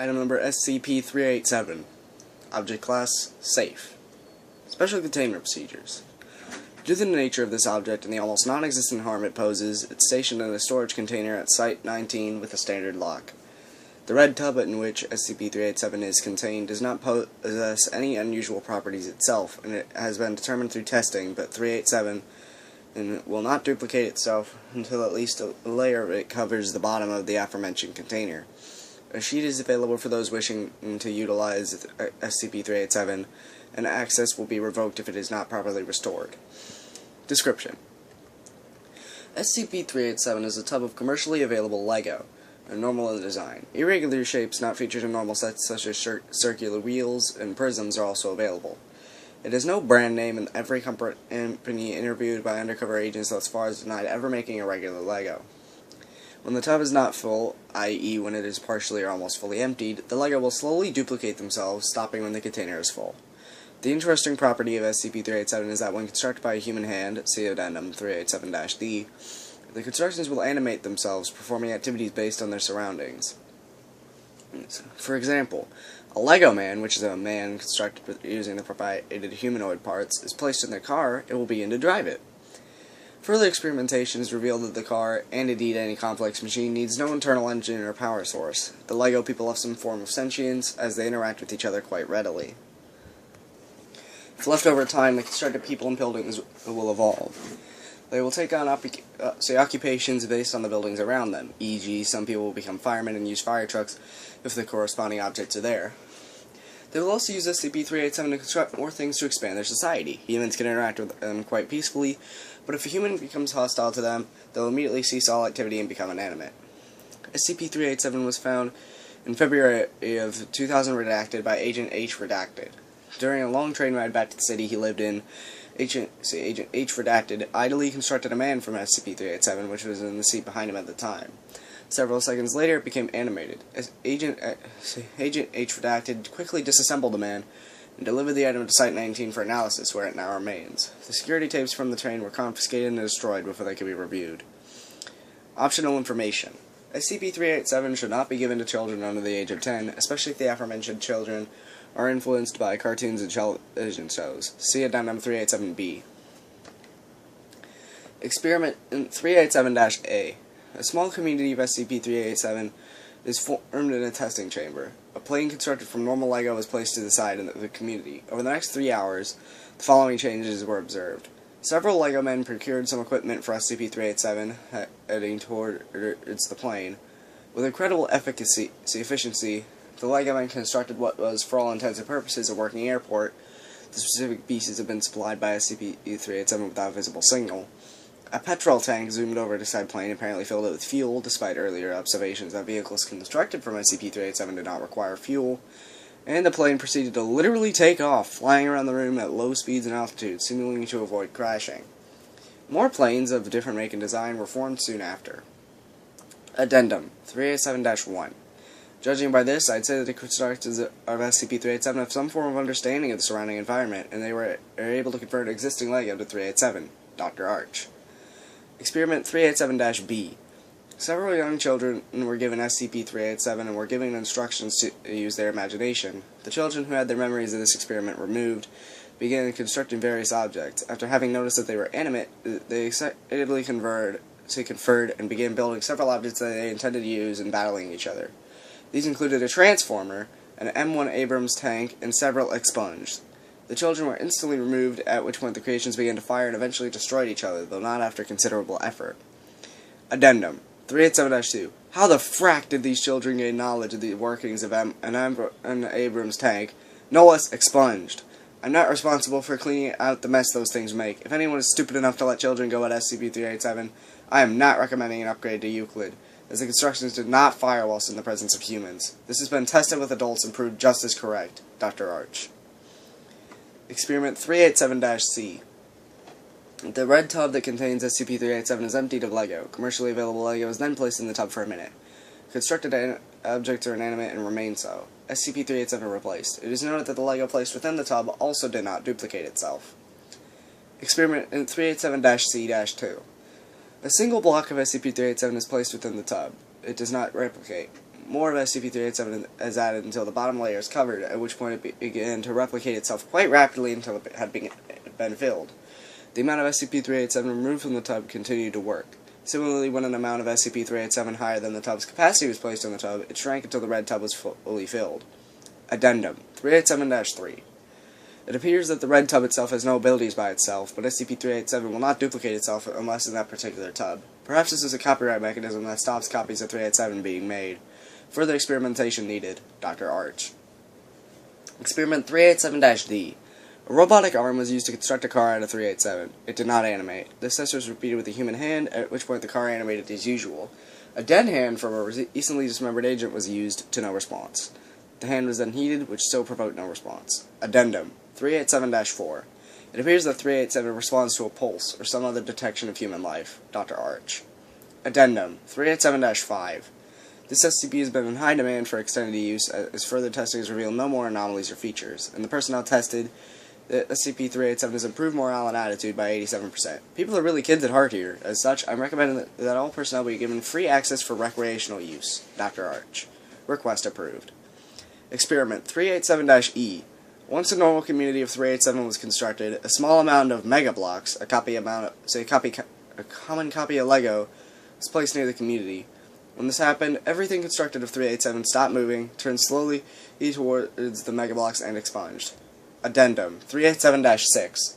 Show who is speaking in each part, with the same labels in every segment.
Speaker 1: Item number SCP-387. Object class, safe. Special containment procedures. Due to the nature of this object and the almost non-existent harm it poses, it's stationed in a storage container at Site-19 with a standard lock. The red tub in which SCP-387 is contained does not possess any unusual properties itself, and it has been determined through testing that 387 will not duplicate itself until at least a layer of it covers the bottom of the aforementioned container. A sheet is available for those wishing to utilize SCP-387, and access will be revoked if it is not properly restored. Description: SCP-387 is a tub of commercially available LEGO, normal in design. Irregular shapes not featured in normal sets such as circular wheels and prisms are also available. It has no brand name, and every company interviewed by undercover agents thus far has denied ever making a regular LEGO. When the tub is not full, i.e. when it is partially or almost fully emptied, the LEGO will slowly duplicate themselves, stopping when the container is full. The interesting property of SCP-387 is that when constructed by a human hand, see Addendum 387-D, the constructions will animate themselves, performing activities based on their surroundings. For example, a LEGO man, which is a man constructed using the provided humanoid parts, is placed in the car, it will begin to drive it. Further experimentation has revealed that the car, and indeed any complex machine, needs no internal engine or power source. The LEGO people have some form of sentience, as they interact with each other quite readily. If left over time, the constructed people and buildings will evolve. They will take on occupations based on the buildings around them, e.g. some people will become firemen and use fire trucks if the corresponding objects are there. They will also use SCP-387 to construct more things to expand their society. Humans can interact with them quite peacefully, but if a human becomes hostile to them, they'll immediately cease all activity and become inanimate. SCP-387 was found in February of 2000 redacted by Agent H redacted. During a long train ride back to the city he lived in, Agent H redacted idly constructed a man from SCP-387, which was in the seat behind him at the time. Several seconds later, it became animated. Agent H redacted quickly disassembled the man and delivered the item to Site-19 for analysis, where it now remains. The security tapes from the train were confiscated and destroyed before they could be reviewed. Optional information: SCP-387 should not be given to children under the age of 10, especially if the aforementioned children are influenced by cartoons and television shows. See Addendum 387-B. Experiment 387-A. A small community of SCP-387 is formed in a testing chamber. A plane constructed from normal LEGO was placed to the side of the community. Over the next 3 hours, the following changes were observed. Several LEGO men procured some equipment for SCP-387, heading towards the plane. With incredible efficiency, the LEGO men constructed what was, for all intents and purposes, a working airport. The specific pieces have been supplied by SCP-387 without visible signal. A petrol tank zoomed over the side plane, apparently filled it with fuel, despite earlier observations that vehicles constructed from SCP-387 did not require fuel, and the plane proceeded to literally take off, flying around the room at low speeds and altitudes, seemingly to avoid crashing. More planes of different make and design were formed soon after. Addendum 387-1. Judging by this, I'd say that the constructors of SCP-387 have some form of understanding of the surrounding environment, and they are able to convert existing LEGO to 387. Dr. Arch. Experiment 387-B. Several young children were given SCP-387 and were given instructions to use their imagination. The children who had their memories of this experiment removed began constructing various objects. After having noticed that they were animate, they excitedly conferred and began building several objects that they intended to use in battling each other. These included a transformer, an M1 Abrams tank, and several expunged. The children were instantly removed, at which point the creations began to fire and eventually destroyed each other, though not after considerable effort. Addendum 387-2. How the frack did these children gain knowledge of the workings of an Abrams tank? No less expunged. I'm not responsible for cleaning out the mess those things make. If anyone is stupid enough to let children go at SCP-387, I am not recommending an upgrade to Euclid, as the constructions did not fire whilst in the presence of humans. This has been tested with adults and proved just as correct. Dr. Arch. Experiment 387-C. The red tub that contains SCP-387 is emptied of LEGO. Commercially available LEGO is then placed in the tub for a minute. Constructed objects are inanimate and remain so. SCP-387 replaced. It is noted that the LEGO placed within the tub also did not duplicate itself. Experiment 387-C-2. A single block of SCP-387 is placed within the tub. It does not replicate. more of SCP-387 is added until the bottom layer is covered, at which point it began to replicate itself quite rapidly until it had been filled. The amount of SCP-387 removed from the tub continued to work. Similarly, when an amount of SCP-387 higher than the tub's capacity was placed in the tub, it shrank until the red tub was fully filled. Addendum 387-3. It appears that the red tub itself has no abilities by itself, but SCP-387 will not duplicate itself unless in that particular tub. Perhaps this is a copyright mechanism that stops copies of 387 being made. Further experimentation needed. Dr. Arch. Experiment 387-D. A robotic arm was used to construct a car out of 387. It did not animate. This test was repeated with a human hand, at which point the car animated as usual. A dead hand from a recently dismembered agent was used to no response. The hand was then heated, which still provoked no response. Addendum 387-4. It appears that 387 responds to a pulse or some other detection of human life. Dr. Arch. Addendum 387-5. This SCP has been in high demand for extended use, as further testing has revealed no more anomalies or features, and the personnel tested that SCP-387 has improved morale and attitude by 87%. People are really kids at heart here. As such, I'm recommending that all personnel be given free access for recreational use. Dr. Arch. Request approved. Experiment 387-E. Once a normal community of 387 was constructed, a small amount of Mega Blocks, a common copy of Lego, was placed near the community. When this happened, everything constructed of 387 stopped moving, turned slowly towards the Mega Blocks, and expunged. Addendum 387-6.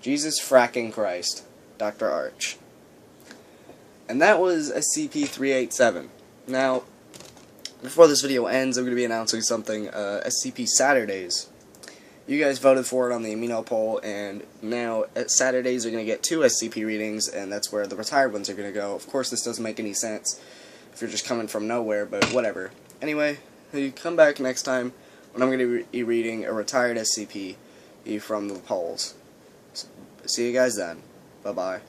Speaker 1: Jesus fracking Christ. Dr. Arch. And that was SCP-387. Now, before this video ends, I'm going to be announcing something, SCP Saturdays. You guys voted for it on the Amino poll, and now Saturdays are going to get 2 SCP readings, and that's where the retired ones are going to go. Of course, this doesn't make any sense if you're just coming from nowhere, but whatever. Anyway, you come back next time when I'm going to be reading a retired SCP from the polls. See you guys then. Bye-bye.